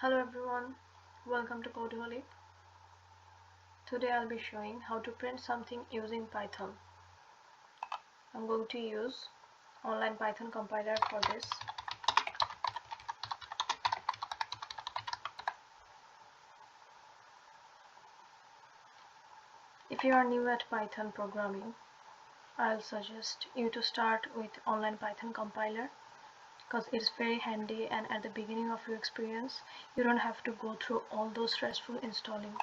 Hello everyone, welcome to Codeholic. Today I'll be showing how to print something using Python. I'm going to use online Python compiler for this. If you are new at Python programming, I'll suggest you to start with online Python compiler because it's very handy, and at the beginning of your experience you don't have to go through all those stressful installing.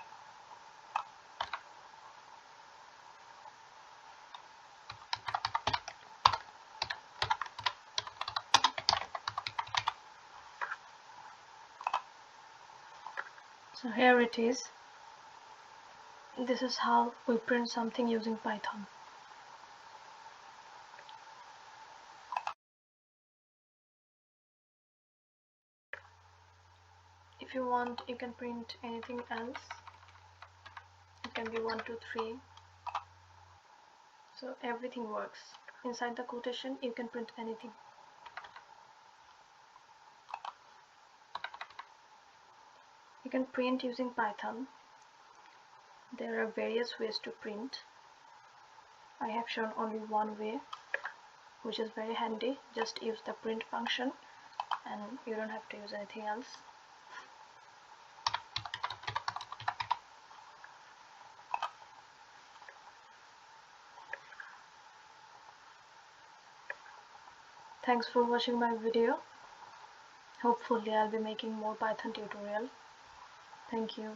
So here it is. This is how we print something using Python. If you want, you can print anything else. It can be 1, 2, 3. So everything works. Inside the quotation, you can print anything. You can print using Python. There are various ways to print. I have shown only one way, which is very handy. Just use the print function and you don't have to use anything else. Thanks for watching my video. Hopefully I'll be making more Python tutorial. Thank you.